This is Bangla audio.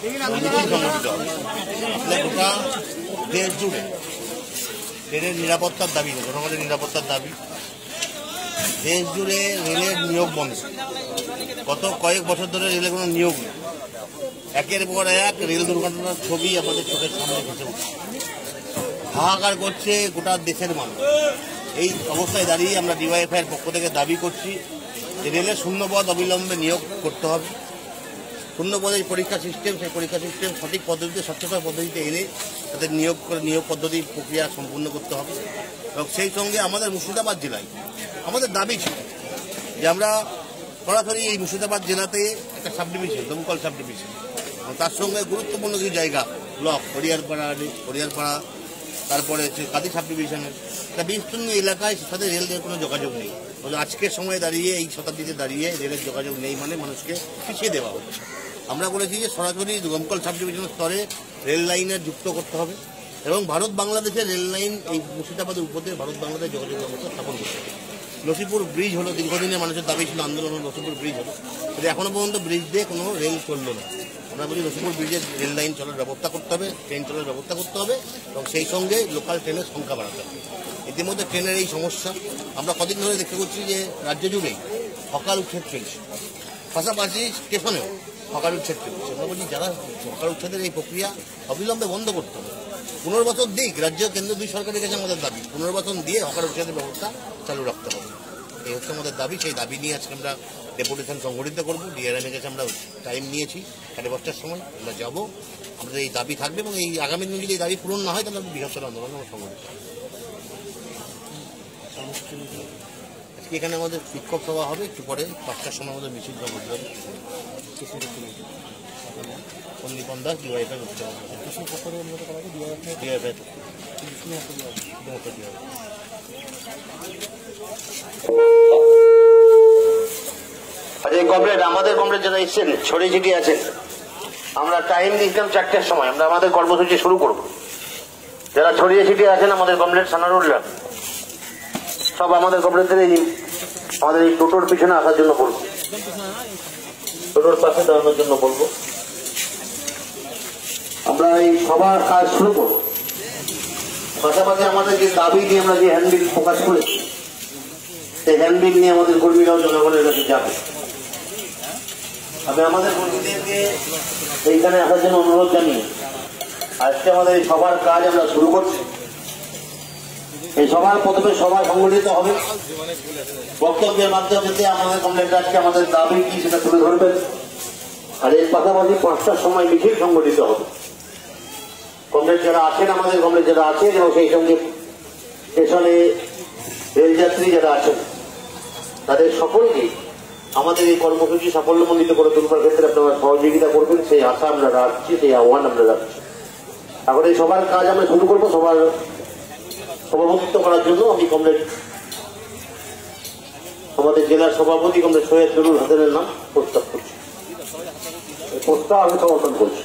সংগঠিত হবে। গোটা দেশ জুড়ে ট্রেনের নিরাপত্তার দাবি, জনগণের নিরাপত্তার দাবি। দেশ জুড়ে রেলের নিয়োগ বন্ধ, গত কয়েক বছর ধরে রেলে কোনো নিয়োগ নেই। একের পর এক রেল দুর্ঘটনার ছবি আমাদের চোখের সামনে ভেসে উঠছে, হাহাকার করছে গোটা দেশের মানুষ। এই অবস্থায় দাঁড়িয়ে আমরা ডিওয়াইএফআই এর পক্ষ থেকে দাবি করছি যে রেলের শূন্যপদ অবিলম্বে নিয়োগ করতে হবে। শূন্যপদের পরীক্ষা সিস্টেম, সেই পরীক্ষা সিস্টেম সঠিক পদ্ধতিতে, স্বচ্ছতার পদ্ধতিতে এনে তাদের নিয়োগ পদ্ধতি প্রক্রিয়া সম্পূর্ণ করতে হবে। এবং সেই সঙ্গে আমাদের মুর্শিদাবাদ জেলায় আমাদের দাবি ছিল যে আমরা সরাসরি এই মুর্শিদাবাদ জেলাতে একটা সাবডিভিশন, দমকল সাবডিভিশন, তার সঙ্গে গুরুত্বপূর্ণ কিছু জায়গা ব্লক হরিয়ারপাড়া, তারপরে হচ্ছে কাদি সাবডিভিশনের একটা বিস্তীর্ণ এলাকায় সাথে রেলের কোনো যোগাযোগ নেই। আজকের সময় দাঁড়িয়ে, এই শতাব্দীতে দাঁড়িয়ে রেলের যোগাযোগ নেই মানে মানুষকে পিছিয়ে দেওয়া হচ্ছে। আমরা বলেছি যে সরাসরি দমকল সাবডিভিশন স্তরে রেল লাইনের যুক্ত করতে হবে এবং ভারত বাংলাদেশের রেল লাইন এই মুর্শিদাবাদের উপরে ভারত বাংলাদেশ যোগাযোগ ব্যবস্থা স্থাপন করতে হবে। লক্ষ্মীপুর ব্রিজ হলো, দীর্ঘদিনের মানুষের দাবি ছিল, আন্দোলন হলো, লক্ষ্মীপুর ব্রিজ হলো, কিন্তু এখনো পর্যন্ত ব্রিজ দিয়ে কোনো রেল চললো না। আমরা বলি লক্ষ্মীপুর ব্রিজের রেল লাইন চলার ব্যবস্থা করতে হবে, ট্রেন চলার ব্যবস্থা করতে হবে এবং সেই সঙ্গে লোকাল ট্রেনের সংখ্যা বাড়াতে হবে। ইতিমধ্যে ট্রেনের এই সমস্যা আমরা কদিন ধরে দেখতে পাচ্ছি যে রাজ্য জুড়েই হকার উচ্ছেদ চলছে, পাশাপাশি স্টেশনেও হকার উচ্ছেদ চলছে। আমরা বলছি যারা হকার উচ্ছেদের এই প্রক্রিয়া অবিলম্বে বন্ধ করতে হবে। পুনর্বাসন দিক রাজ্য কেন্দ্র দুই সরকারের কাছে আমাদের দাবি, পুনর্বাসন দিয়ে হকার উচ্ছেদের ব্যবস্থা চালু রাখতে হবে। এই হচ্ছে আমাদের দাবি। সেই দাবি নিয়ে আজকে আমরা ডেপুটেশন সংগঠিত করবো। ডিআরএমের কাছে আমরা টাইম নিয়েছি, 5:30টার সময় আমরা যাবো। আমাদের এই দাবি থাকবে এবং এই আগামী দিন যদি এই দাবি পূরণ না হয় তাহলে আমরা বৃহত্তর আন্দোলন আমরা সংগঠিত করব। আজকে এখানে আমাদের শিক্ষক সভা হবে, একটু পরে 5টার সময় আমাদের মিছিল সংগঠিত হবে। সন্দীপন দাস ডিওয়াইএফআই করতে হবে, ডিওয়াইএফআই কমপ্লেট। আমাদের কমপ্লেট যারা এসছেন ছড়িয়ে ছিটিয়ে আছেন, আমরা টাইম দিয়েছিলাম 4টার সময়, আমরা আমাদের কর্মসূচি শুরু করব। যারা ছড়িয়ে ছিটিয়ে আছেন আমাদের কমপ্লেট সানারুল্লাহ সব আমাদের কমপ্লেটের আমাদের এই টোটোর পিছনে আসার জন্য বলবো, টোটোর পাশে দাঁড়ানোর জন্য বলবো। আমরা এই সবার কাজ শুরু করবো। পাশাপাশি আমাদের যে দাবি নিয়ে আমরা যে হ্যান্ডবিল প্রকাশ করেছি, সেই হ্যান্ডবিল নিয়ে আমাদের কর্মীরাও জনগণের কাছে যাবে। আমি আমাদের কর্মীদেরকে এইখানে আসার জন্য অনুরোধ জানিয়ে আজকে আমাদের এই সবার কাজ আমরা শুরু করছি। এই সবার প্রথমে সভা সংগঠিত হবে, বক্তব্যের মাধ্যমে আমাদের কমপ্লেট আজকে আমাদের দাবি কি সেটা তুলে ধরবেন। আর এর পাশাপাশি 5টার সময় মিছিল সংগঠিত হবে। কমপ্লেট যারা আছেন, আমাদের কমপ্লেট যারা আছেন এবং সেই সঙ্গে স্টেশনে রেলযাত্রী যারা আছেন তাদের সকলকে আমাদের এই কর্মসূচি সাফল্যমণ্ডিত করে তুলবার ক্ষেত্রে আপনারা সহযোগিতা করবেন, সেই আশা আমরা রাখছি, সেই আহ্বান আমরা রাখছি। এখন এই সবার কাজ আমরা শুরু করবো। সবার সভাপতিত্ব করার জন্য আমি কমরেড আমাদের জেলার সভাপতি কমরেড সৈয়দ নুরুল হাসানের নাম প্রস্তাব করছি, প্রস্তাব আমি সমর্থন করছি।